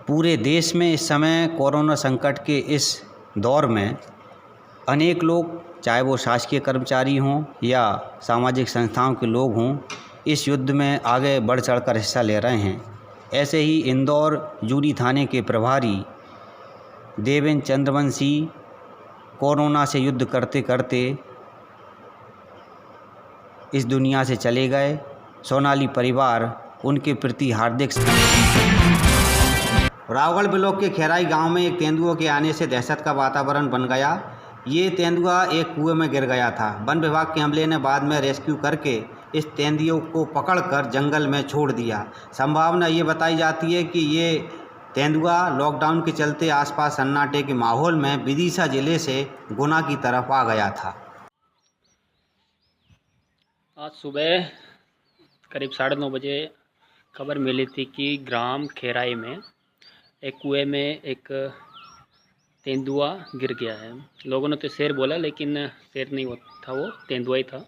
पूरे देश में इस समय कोरोना संकट के इस दौर में अनेक लोग, चाहे वो शासकीय कर्मचारी हों या सामाजिक संस्थाओं के लोग हों, इस युद्ध में आगे बढ़ चढ़कर हिस्सा ले रहे हैं। ऐसे ही इंदौर जूरी थाने के प्रभारी देवेंद्र चंद्रवंशी कोरोना से युद्ध करते करते इस दुनिया से चले गए। सोनाली परिवार उनके प्रति हार्दिक। रावगढ़ ब्लॉक के खैराई गांव में एक तेंदुओं के आने से दहशत का वातावरण बन गया। ये तेंदुआ एक कुएं में गिर गया था। वन विभाग के अमले ने बाद में रेस्क्यू करके इस तेंदुए को पकड़कर जंगल में छोड़ दिया। संभावना ये बताई जाती है कि ये तेंदुआ लॉकडाउन के चलते आसपास सन्नाटे के माहौल में विदिशा जिले से गुना की तरफ आ गया था। आज सुबह करीब 9:30 बजे खबर मिली थी कि ग्राम खैराई में एक कुएं में एक तेंदुआ गिर गया है। लोगों ने तो शेर बोला, लेकिन शेर नहीं था, वो तेंदुआ ही था।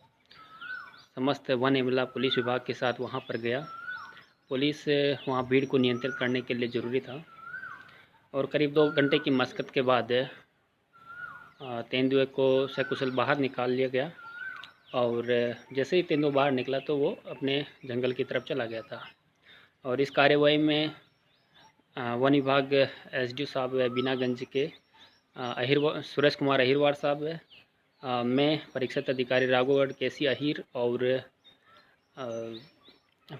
समस्त वन अमला पुलिस विभाग के साथ वहां पर गया। पुलिस वहां भीड़ को नियंत्रित करने के लिए ज़रूरी था और करीब 2 घंटे की मशक्क़त के बाद तेंदुए को सकुशल बाहर निकाल लिया गया। और जैसे ही तेंदुआ बाहर निकला तो वो अपने जंगल की तरफ चला गया था। और इस कार्यवाही में वन विभाग एसडीओ साहब बीनागंज के सुरेश कुमार अहिरवार साहब, मैं परीक्षित अधिकारी राघवगढ़ केसी अहिर और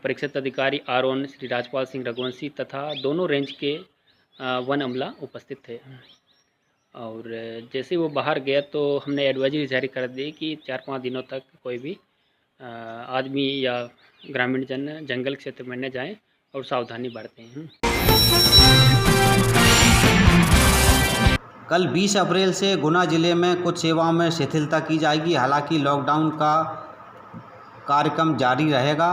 परीक्षित अधिकारी आर1 श्री राजपाल सिंह रघुवंशी तथा दोनों रेंज के वन अमला उपस्थित थे। और जैसे वो बाहर गया तो हमने एडवाइजरी जारी कर दी कि 4-5 दिनों तक कोई भी आदमी या ग्रामीण जन जंगल क्षेत्र में न जाएं और सावधानी बरतें। कल 20 अप्रैल से गुना जिले में कुछ सेवाओं में शिथिलता की जाएगी। हालांकि लॉकडाउन का कार्यक्रम जारी रहेगा।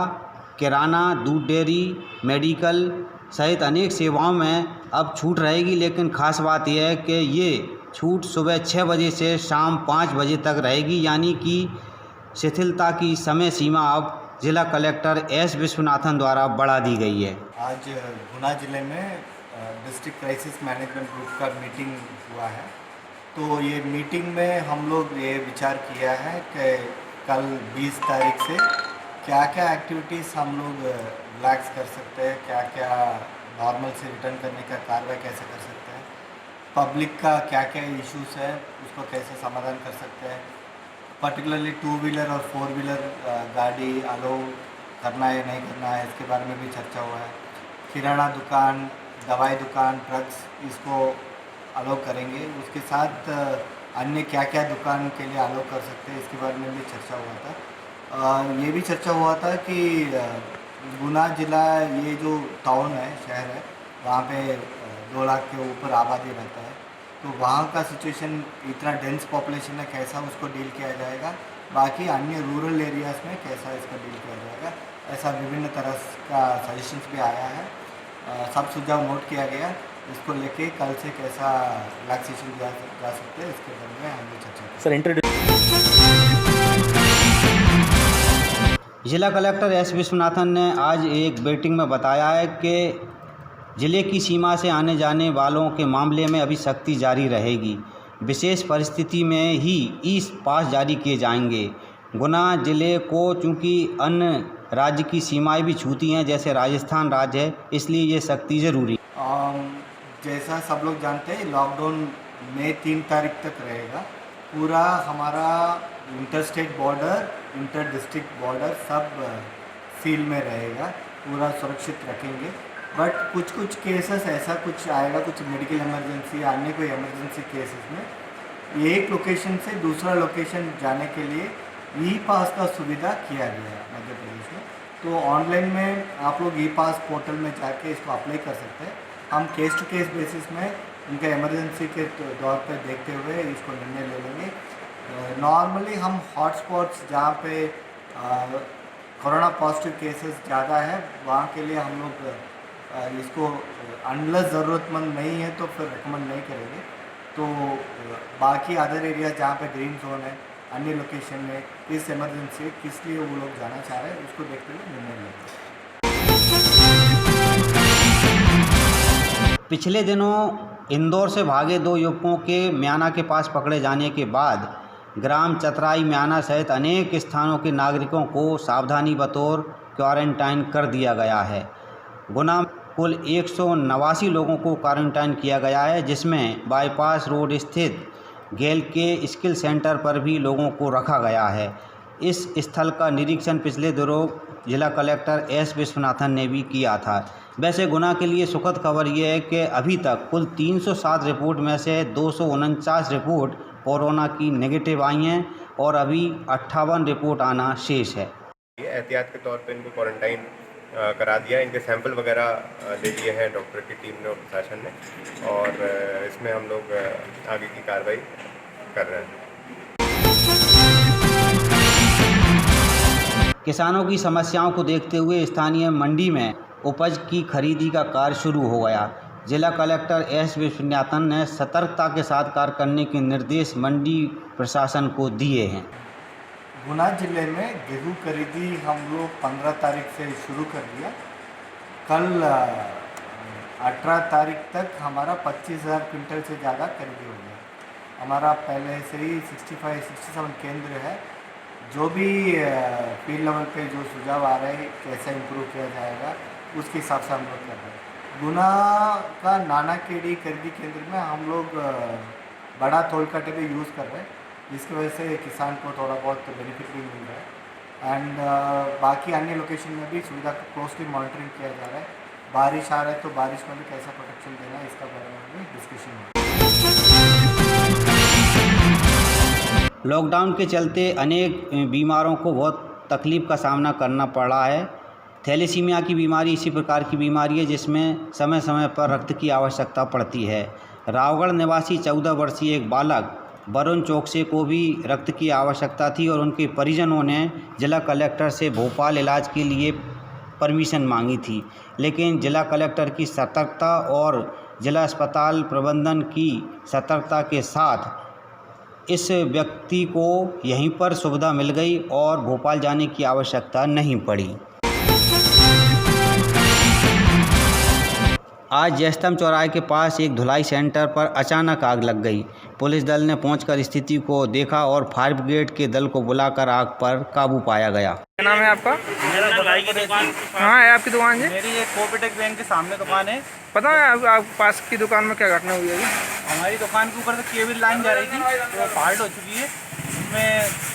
किराना, दूध डेयरी, मेडिकल सहित अनेक सेवाओं में अब छूट रहेगी, लेकिन खास बात यह है कि ये छूट सुबह 6 बजे से शाम 5 बजे तक रहेगी। यानी कि शिथिलता की समय सीमा अब जिला कलेक्टर एस विश्वनाथन द्वारा बढ़ा दी गई है। आज गुना जिले में डिस्ट्रिक्ट क्राइसिस मैनेजमेंट ग्रुप का मीटिंग हुआ है। तो ये मीटिंग में हम लोग ये विचार किया है कि कल 20 तारीख से क्या क्या एक्टिविटीज़ हम लोग रिलैक्स कर सकते हैं, क्या क्या नॉर्मल से रिटर्न करने का कार्रवाई कैसे कर सकते हैं, पब्लिक का क्या क्या इश्यूज है उसको कैसे समाधान कर सकते हैं, पर्टिकुलरली 2 व्हीलर और 4 व्हीलर गाड़ी अलो करना है नहीं करना है, इसके बारे में भी चर्चा हुआ है। किराना दुकान, दवाई दुकान, ड्रग्स, इसको अलो करेंगे। उसके साथ अन्य क्या क्या दुकान के लिए अलो कर सकते हैं, इसके बारे में भी चर्चा हुआ था। ये भी चर्चा हुआ था कि गुना जिला ये जो टाउन है, शहर है, वहाँ पे 2 लाख के ऊपर आबादी रहता है। तो वहाँ का सिचुएशन इतना डेंस पॉपुलेशन है, कैसा उसको डील किया जाएगा, बाकी अन्य रूरल एरियाज़ में कैसा इसका डील किया जाएगा, ऐसा विभिन्न तरह का सजेशंस भी आया है। सब सुझाव नोट किया गया। इसको लेके कल से कैसा रिलैक्सेशन जा सकते हैं, इसके बारे में हम चर्चा करेंगे। जिला कलेक्टर एस विश्वनाथन ने आज एक मीटिंग में बताया है कि जिले की सीमा से आने जाने वालों के मामले में अभी सख्ती जारी रहेगी। विशेष परिस्थिति में ही ई पास जारी किए जाएंगे। गुना जिले को चूँकि अन्य राज्य की सीमाएं भी छूती हैं, जैसे राजस्थान राज्य है, इसलिए ये सख्ती ज़रूरी। जैसा सब लोग जानते हैं, लॉकडाउन मई 3 तारीख तक रहेगा। पूरा हमारा inter state border, inter district border सब सील में रहेगा, पूरा सुरक्षित रखेंगे। बट कुछ केसेस ऐसा कुछ आएगा, कुछ मेडिकल इमरजेंसी या अन्य कोई इमरजेंसी केसेस में एक लोकेशन से दूसरा लोकेशन जाने के लिए ई पास का सुविधा किया गया है मध्य प्रदेश में। तो ऑनलाइन में आप लोग ई पास पोर्टल में जाके इसको अप्लाई कर सकते हैं। हम केस टू केस बेसिस में उनका इमरजेंसी के दौर पे देखते हुए इसको निर्णय ले लेंगे। नॉर्मली हम हॉटस्पॉट्स जहाँ पे कोरोना पॉजिटिव केसेस ज़्यादा है, वहाँ के लिए हम लोग इसको अनलेस ज़रूरतमंद नहीं है तो फिर रिकमेंड नहीं करेंगे। तो बाकी अदर एरिया जहाँ पे ग्रीन जोन है, अन्य लोकेशन में इस इमरजेंसी किस लिए वो लोग जाना चाह रहे हैं, उसको देखते हुए निर्णय लेंगे। पिछले दिनों इंदौर से भागे 2 युवकों के म्याना के पास पकड़े जाने के बाद ग्राम चतराई म्याना सहित अनेक स्थानों के नागरिकों को सावधानी बतौर क्वारंटाइन कर दिया गया है। गुना कुल 189 लोगों को क्वारंटाइन किया गया है, जिसमें बाईपास रोड स्थित गेल के स्किल सेंटर पर भी लोगों को रखा गया है। इस स्थल का निरीक्षण पिछले दिनों जिला कलेक्टर एस विश्वनाथन ने भी किया था। वैसे गुना के लिए सुखद खबर यह है कि अभी तक कुल 307 रिपोर्ट में से 249 रिपोर्ट कोरोना की नेगेटिव आई हैं और अभी 58 रिपोर्ट आना शेष है। एहतियात के तौर पर इनको क्वारंटाइन करा दिया, इनके सैंपल वगैरह ले लिए हैं डॉक्टर की टीम ने और प्रशासन ने, और इसमें हम लोग आगे की कार्रवाई कर रहे हैं। किसानों की समस्याओं को देखते हुए स्थानीय मंडी में उपज की खरीदी का कार्य शुरू हो गया। जिला कलेक्टर एस विश्वनाथन ने सतर्कता के साथ कार्य करने के निर्देश मंडी प्रशासन को दिए हैं। गुना जिले में गेहूँ खरीदी हम लोग 15 तारीख से शुरू कर दिया। कल 18 तारीख तक हमारा 25,000 क्विंटल से ज़्यादा खरीदी हो गया। हमारा पहले से ही 65-67 केंद्र है। जो भी फील्ड लेवल पे जो सुझाव आ रहे हैं कैसे इम्प्रूव किया जाएगा उसके हिसाब से हम लोग कर रहे हैं। गुना का नाना केडी खरीदी केंद्र में हम लोग बड़ा तोल कटे भी यूज़ कर रहे हैं, जिसकी वजह से किसान को थोड़ा बहुत बेनिफिट भी मिल रहा है। एंड बाकी अन्य लोकेशन में भी सुविधा को क्लोजली मॉनिटरिंग किया जा रहा है। बारिश आ रहा है तो बारिश में भी कैसा प्रोटेक्शन देना है इसका बारे में भी डिस्कशन है। लॉकडाउन के चलते अनेक बीमारों को बहुत तकलीफ़ का सामना करना पड़ रहा है। थैलेसीमिया की बीमारी इसी प्रकार की बीमारी है जिसमें समय समय पर रक्त की आवश्यकता पड़ती है। रावगढ़ निवासी 14 वर्षीय एक बालक वरुण चौकसे को भी रक्त की आवश्यकता थी और उनके परिजनों ने जिला कलेक्टर से भोपाल इलाज के लिए परमिशन मांगी थी, लेकिन जिला कलेक्टर की सतर्कता और जिला अस्पताल प्रबंधन की सतर्कता के साथ इस व्यक्ति को यहीं पर सुविधा मिल गई और भोपाल जाने की आवश्यकता नहीं पड़ी। आज जयस्तंभ चौराहे के पास एक धुलाई सेंटर पर अचानक आग लग गई। पुलिस दल ने पहुंचकर स्थिति को देखा और फायर ब्रिगेड के दल को बुलाकर आग पर काबू पाया गया। क्या नाम है आपका? मेरा धुलाई की दुकान। कहाँ है आपकी दुकान जी? मेरी ये कोऑपरेटिव बैंक के सामने दुकान है। पता है आप पास की दुकान में क्या घटना हुई है? हमारी दुकान के ऊपर से केबल लाइन जा रही थी, वो फाल्ट हो चुकी है। उसमें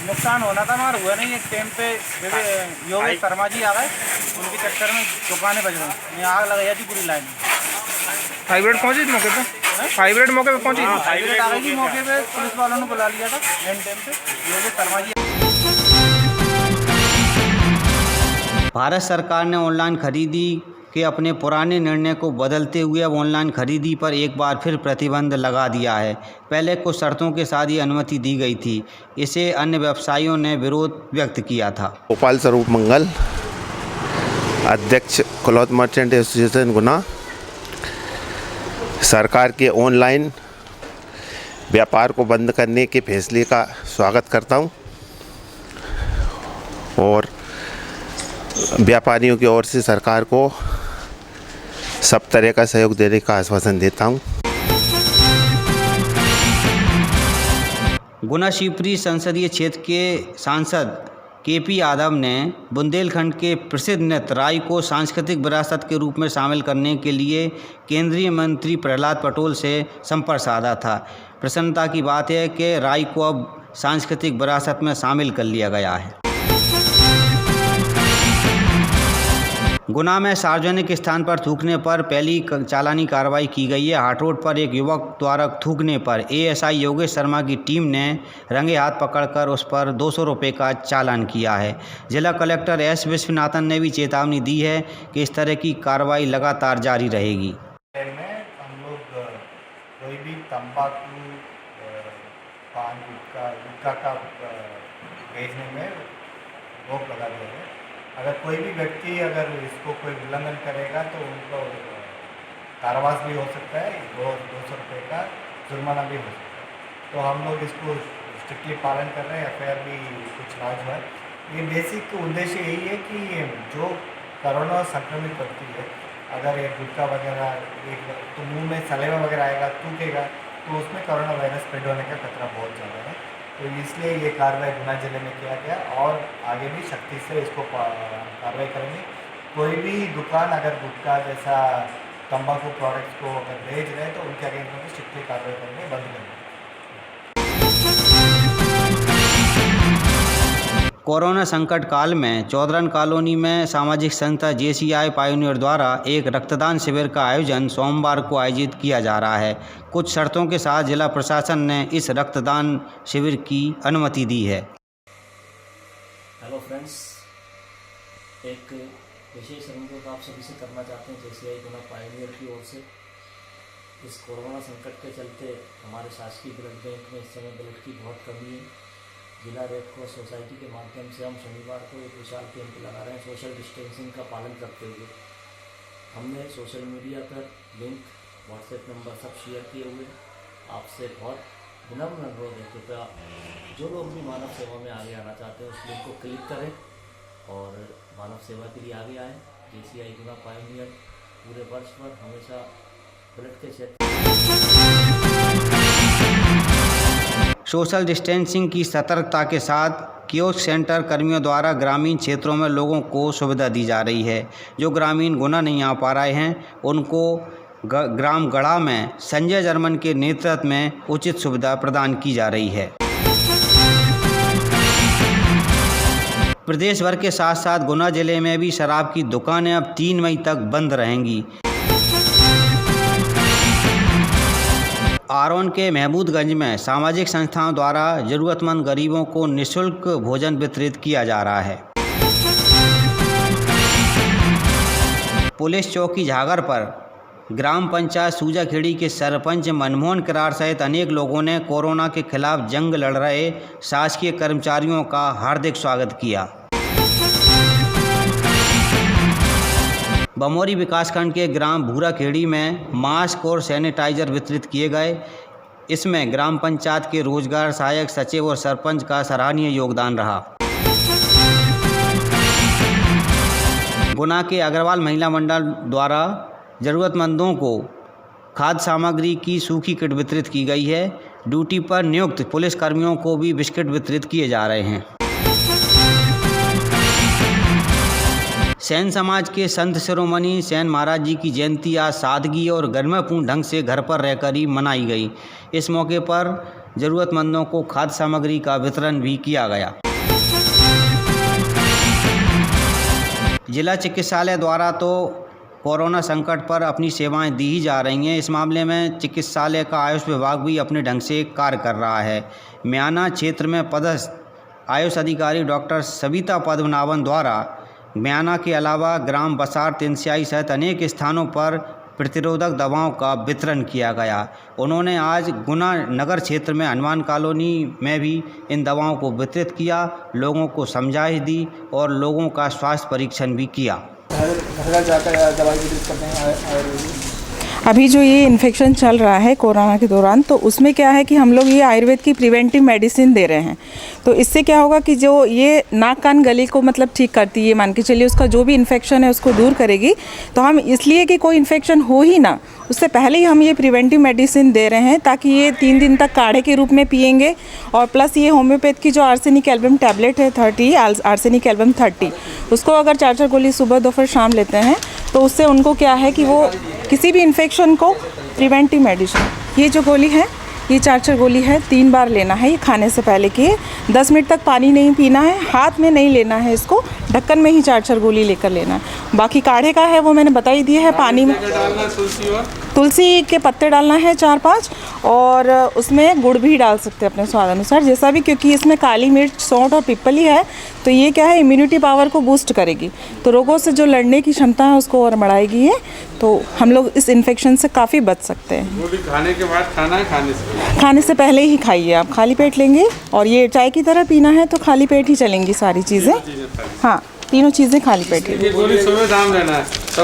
नुकसान होना था मगर हुआ नहीं। एक टाइम पे योगेश शर्मा जी आ गए, उनके चक्कर में दुकानें बच गई, यहाँ आग लग जाती पूरी लाइन। फाइब्रेड पहुँची मौके पे? फाइब्रेड मौके पे पहुँची? फाइब्रेड आ गई थी मौके पे, पुलिस वालों ने बुला लिया था एंड टाइम पे। योगेश शर्मा जी। भारत सरकार ने ऑनलाइन खरीदी के अपने पुराने निर्णय को बदलते हुए अब ऑनलाइन खरीदी पर एक बार फिर प्रतिबंध लगा दिया है। पहले कुछ शर्तों के साथ ये अनुमति दी गई थी, इसे अन्य व्यवसायियों ने विरोध व्यक्त किया था। गोपाल स्वरूप मंगल, अध्यक्ष क्लॉथ मर्चेंट एसोसिएशन गुना, सरकार के ऑनलाइन व्यापार को बंद करने के फैसले का स्वागत करता हूं और व्यापारियों की ओर से सरकार को सब तरह का सहयोग देने का आश्वासन देता हूं। गुना शिवपुरी संसदीय क्षेत्र के सांसद केपी यादव ने बुंदेलखंड के प्रसिद्ध नृत्य राई को सांस्कृतिक विरासत के रूप में शामिल करने के लिए केंद्रीय मंत्री प्रहलाद पटेल से संपर्क साधा था। प्रसन्नता की बात है कि राई को अब सांस्कृतिक विरासत में शामिल कर लिया गया है। गुना में सार्वजनिक स्थान पर थूकने पर पहली चालानी कार्रवाई की गई है। हाट रोड पर एक युवक द्वारा थूकने पर एएसआई योगेश शर्मा की टीम ने रंगे हाथ पकड़कर उस पर 200 रुपये का चालान किया है। जिला कलेक्टर एस विश्वनाथन ने भी चेतावनी दी है कि इस तरह की कार्रवाई लगातार जारी रहेगी। हम लोग कोई भी तंबाकू, पान, गुटखा का बेचने में रोक लगा दिया है। अगर कोई भी व्यक्ति अगर इसको कोई उल्लंघन करेगा तो उनको कारावास भी हो सकता है, 200 रुपये का जुर्माना भी हो सकता है। तो हम लोग इसको स्ट्रिक्टली पालन कर रहे हैं। एफआईआर भी कुछ लॉन्च हुआ है। ये बेसिक उद्देश्य यही है कि जो कोरोना संक्रमित व्यक्ति है अगर एक गुटखा वगैरह एक तो मुंह में सलेवा वगैरह आएगा, थूकेगा, तो उसमें कोरोना वायरस स्प्रेड होने का खतरा बहुत ज़्यादा है। तो इसलिए ये कार्रवाई गुना ज़िले में किया गया और आगे भी सख्ती से इसको कार्रवाई करेंगे। कोई भी दुकान अगर गुटखा जैसा तंबाकू प्रोडक्ट्स को अगर बेच रहे हैं तो उनके अगेंस्ट में स्ट्रिक्टली कार्रवाई करेंगे, बंद करेंगे। कोरोना संकट काल में चौधरन कॉलोनी में सामाजिक संस्था JCI पायोनियर द्वारा एक रक्तदान शिविर का आयोजन सोमवार को आयोजित किया जा रहा है। कुछ शर्तों के साथ जिला प्रशासन ने इस रक्तदान शिविर की अनुमति दी है। हेलो फ्रेंड्स, एक विशेष अनुरोध आप सभी से करना चाहते हैं JCI गुना पायोनियर की ओर से। इस कोरोना संकट के चलते हमारे शासकीय ब्लड बैंक में इस समय ब्लड की बहुत कमी है। जिला रेड क्रॉस सोसाइटी के माध्यम से हम शनिवार को एक विशाल कैंप लगा रहे हैं सोशल डिस्टेंसिंग का पालन करते हुए। हमने सोशल मीडिया पर लिंक, व्हाट्सएप नंबर सब शेयर किए हुए। आपसे बहुत विनम्र अनुरोध है, कृपया जो लोग भी मानव सेवा में आगे आना चाहते हैं उस लिंक को क्लिक करें और मानव सेवा के लिए आगे आएँ। JCI गुना पायोनियर पूरे वर्ष भर हमेशा ब्लड के क्षेत्र सोशल डिस्टेंसिंग की सतर्कता के साथ कियोस्क सेंटर कर्मियों द्वारा ग्रामीण क्षेत्रों में लोगों को सुविधा दी जा रही है। जो ग्रामीण गुना नहीं आ पा रहे हैं उनको ग्राम गढ़ा में संजय जर्मन के नेतृत्व में उचित सुविधा प्रदान की जा रही है। प्रदेश भर के साथ साथ गुना जिले में भी शराब की दुकानें अब 3 मई तक बंद रहेंगी। आरोन के महमूदगंज में सामाजिक संस्थाओं द्वारा ज़रूरतमंद गरीबों को निःशुल्क भोजन वितरित किया जा रहा है। पुलिस चौकी झागर पर ग्राम पंचायत सूजाखेड़ी के सरपंच मनमोहन किरार सहित अनेक लोगों ने कोरोना के खिलाफ जंग लड़ रहे शासकीय कर्मचारियों का हार्दिक स्वागत किया। बमोरी विकासखंड के ग्राम भूराखेड़ी में मास्क और सैनिटाइजर वितरित किए गए। इसमें ग्राम पंचायत के रोजगार सहायक सचिव और सरपंच का सराहनीय योगदान रहा। गुना के अग्रवाल महिला मंडल द्वारा ज़रूरतमंदों को खाद्य सामग्री की सूखी किट वितरित की गई है। ड्यूटी पर नियुक्त पुलिसकर्मियों को भी बिस्किट वितरित किए जा रहे हैं। सेन समाज के संत शिरोमणि सेन महाराज जी की जयंती आज सादगी और गरिमापूर्ण ढंग से घर पर रहकर ही मनाई गई। इस मौके पर ज़रूरतमंदों को खाद्य सामग्री का वितरण भी किया गया। जिला चिकित्सालय द्वारा तो कोरोना संकट पर अपनी सेवाएं दी ही जा रही हैं। इस मामले में चिकित्सालय का आयुष विभाग भी अपने ढंग से कार्य कर रहा है। म्याना क्षेत्र में पदस्थ आयुष अधिकारी डॉक्टर सविता पद्मनाभन द्वारा म्याना के अलावा ग्राम बसार तिनस्याई सहित अनेक स्थानों पर प्रतिरोधक दवाओं का वितरण किया गया। उन्होंने आज गुना नगर क्षेत्र में हनुमान कॉलोनी में भी इन दवाओं को वितरित किया, लोगों को समझाइश दी और लोगों का स्वास्थ्य परीक्षण भी किया। घर जाकर दवाई वितरित करते हैं आयुर्वेदिक। अभी जो ये इन्फेक्शन चल रहा है कोरोना के दौरान, तो उसमें क्या है कि हम लोग ये आयुर्वेद की प्रिवेंटिव मेडिसिन दे रहे हैं। तो इससे क्या होगा कि जो ये नाक कान गले को मतलब ठीक करती है, मान के चलिए उसका जो भी इन्फेक्शन है उसको दूर करेगी। तो हम इसलिए कि कोई इन्फेक्शन हो ही ना, उससे पहले ही हम ये प्रिवेंटिव मेडिसिन दे रहे हैं ताकि ये 3 दिन तक काढ़े के रूप में पिएंगे। और प्लस ये होम्योपैथ की जो आर्सेनिक एल्बम टैबलेट है 30 आर्सेनिक एल्बम 30, उसको अगर 4-4 गोली सुबह दोपहर शाम लेते हैं तो उससे उनको क्या है कि वो किसी भी इन्फेक्शन को प्रिवेंटिव मेडिसिन, ये जो गोली है ये 4-4 गोली है, 3 बार लेना है ये खाने से पहले कि 10 मिनट तक पानी नहीं पीना है, हाथ में नहीं लेना है, इसको ढक्कन में ही 4-4 गोली लेकर लेना है। बाकी काढ़े का है वो मैंने बता ही दिया है। पानी में तुलसी के पत्ते डालना है 4-5 और उसमें गुड़ भी डाल सकते हैं अपने स्वाद अनुसार जैसा भी, क्योंकि इसमें काली मिर्च, सौंठ और पिपली है तो ये क्या है इम्यूनिटी पावर को बूस्ट करेगी, तो रोगों से जो लड़ने की क्षमता है उसको और बढ़ाएगी ये, तो हम लोग इस इन्फेक्शन से काफ़ी बच सकते हैं। वो भी खाने के बाद खाना है, खाने से पहले ही खाइए आप, खाली पेट लेंगे और ये चाय की तरह पीना है तो खाली पेट ही चलेंगी सारी चीज़ें। हाँ, तीनों चीज़ें खाली पेट ही।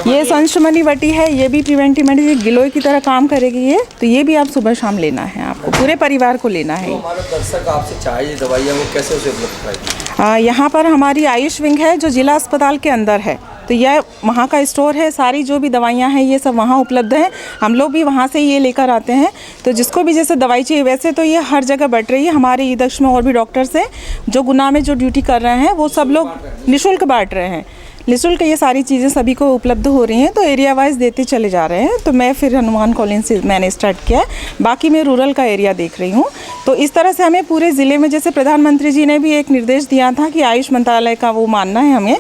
ये संशमनी वटी है, ये भी प्रिवेंटिव मेडिसिन गिलोय की तरह काम करेगी ये, तो ये भी आप सुबह शाम लेना है, आपको पूरे परिवार को लेना है। तो हमारे दर्शक आपसे चाहिए दवाइयाँ वो कैसे उसे उपलब्ध कराएंगे? यहाँ पर हमारी आयुष विंग है जो जिला अस्पताल के अंदर है, तो यह वहाँ का स्टोर है, सारी जो भी दवाइयाँ हैं ये सब वहाँ उपलब्ध हैं। हम लोग भी वहाँ से ये लेकर आते हैं। तो जिसको भी जैसे दवाई चाहिए, वैसे तो ये हर जगह बट रही है। हमारे ईदक्ष में और भी डॉक्टर्स हैं जो गुना में जो ड्यूटी कर रहे हैं, वो सब लोग निःशुल्क बांट रहे हैं। निःशुल्क ये सारी चीज़ें सभी को उपलब्ध हो रही हैं, तो एरिया वाइज देते चले जा रहे हैं। तो मैं फिर हनुमान कॉलोनी से मैंने स्टार्ट किया है, बाकी मैं रूरल का एरिया देख रही हूँ। तो इस तरह से हमें पूरे ज़िले में, जैसे प्रधानमंत्री जी ने भी एक निर्देश दिया था कि आयुष मंत्रालय का वो मानना है हमें,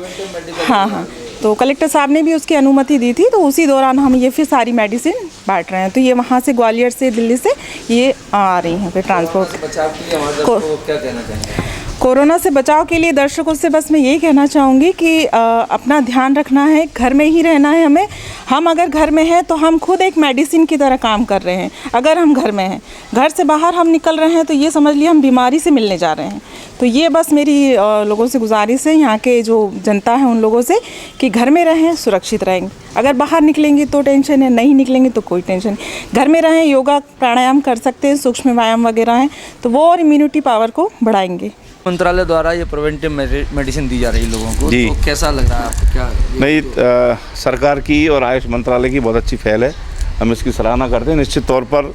हाँ, तो कलेक्टर साहब ने भी उसकी अनुमति दी थी। तो उसी दौरान हम ये फिर सारी मेडिसिन बांट रहे हैं। तो ये वहाँ से ग्वालियर से, दिल्ली से ये आ रही हैं फिर ट्रांसपोर्ट। बचाव के लिए हमारे दर्शकों को क्या कहना चाहेंगे? कोरोना से बचाव के लिए दर्शकों से बस मैं यही कहना चाहूँगी कि अपना ध्यान रखना है, घर में ही रहना है हमें। हम अगर घर में हैं तो हम खुद एक मेडिसिन की तरह काम कर रहे हैं। अगर हम घर में हैं, घर से बाहर हम निकल रहे हैं तो ये समझ लिए हम बीमारी से मिलने जा रहे हैं। तो ये बस मेरी लोगों से गुजारिश है, यहाँ के जो जनता है उन लोगों से, कि घर में रहें, सुरक्षित रहेंगे। अगर बाहर निकलेंगे तो टेंशन है, नहीं निकलेंगे तो कोई टेंशन नहीं। घर में रहें, योगा प्राणायाम कर सकते हैं, सूक्ष्म व्यायाम वगैरह हैं, तो वो और इम्यूनिटी पावर को बढ़ाएंगे। मंत्रालय द्वारा ये प्रिवेंटिव मेडिसिन दी जा रही है लोगों को, जी। तो कैसा लग रहा है आपको? क्या नहीं, सरकार की और आयुष मंत्रालय की बहुत अच्छी पहल है, हम इसकी सराहना करते हैं। निश्चित तौर पर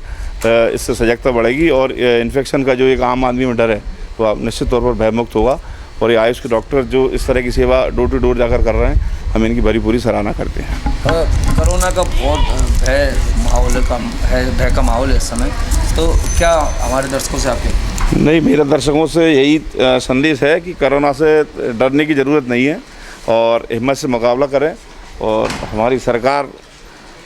इससे सजगता बढ़ेगी और इन्फेक्शन का जो एक आम आदमी में डर है तो आप निश्चित तौर पर भयमुक्त होगा। और ये आयुष के डॉक्टर जो इस तरह की सेवा डोर टू डोर जाकर कर रहे हैं, हम इनकी भरी सराहना करते हैं। कोरोना का बहुत भय का माहौल है इस समय, तो क्या हमारे दर्शकों से आपके? नहीं, मेरे दर्शकों से यही संदेश है कि कोरोना से डरने की ज़रूरत नहीं है और हिम्मत से मुकाबला करें। और हमारी सरकार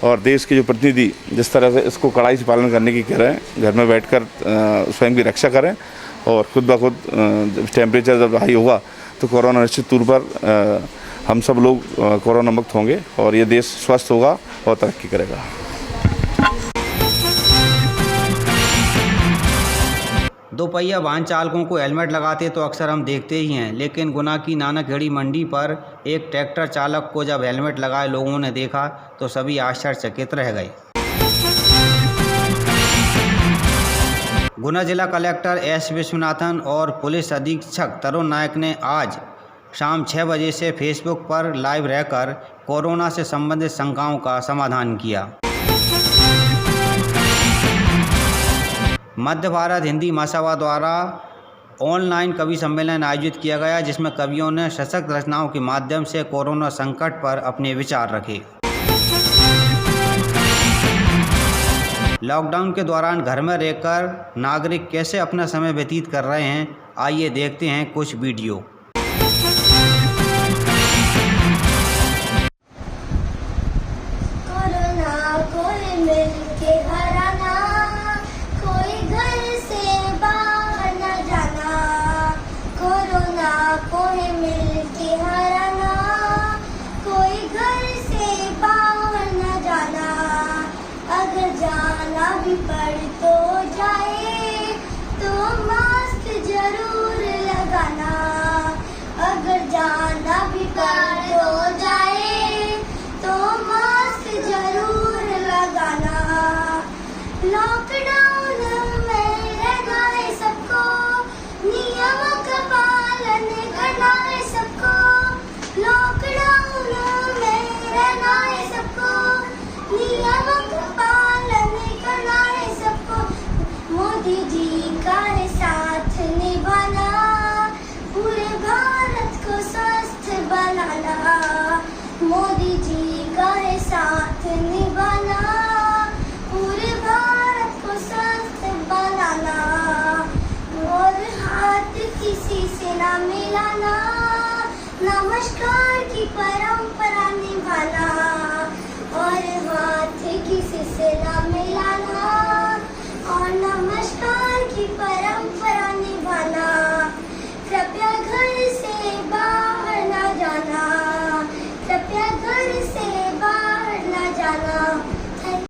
और देश के जो प्रतिनिधि जिस तरह से इसको कड़ाई से पालन करने की कह रहे हैं, घर में बैठकर स्वयं की रक्षा करें और खुद ब खुद टेम्परेचर जब हाई होगा तो कोरोना निश्चित तौर पर हम सब लोग कोरोना मुक्त होंगे और ये देश स्वस्थ होगा और तरक्की करेगा। दोपहिया वाहन चालकों को हेलमेट लगाते तो अक्सर हम देखते ही हैं, लेकिन गुना की नानकखेड़ी मंडी पर एक ट्रैक्टर चालक को जब हेलमेट लगाए लोगों ने देखा तो सभी आश्चर्यचकित रह गए। गुना जिला कलेक्टर एस विश्वनाथन और पुलिस अधीक्षक तरुण नायक ने आज शाम 6 बजे से फेसबुक पर लाइव रहकर कोरोना से संबंधित शंकाओं का समाधान किया। मध्य भारत हिंदी महासभा द्वारा ऑनलाइन कवि सम्मेलन आयोजित किया गया, जिसमें कवियों ने सशक्त रचनाओं के माध्यम से कोरोना संकट पर अपने विचार रखे। लॉकडाउन के दौरान घर में रहकर नागरिक कैसे अपना समय व्यतीत कर रहे हैं, आइए देखते हैं कुछ वीडियो। मोदी जी का है साथ निभाना, पूरे भारत को स्वस्थ बनाना और हाथ किसी से ना मिलाना, नमस्कार की परंपरा निभाना और हाथ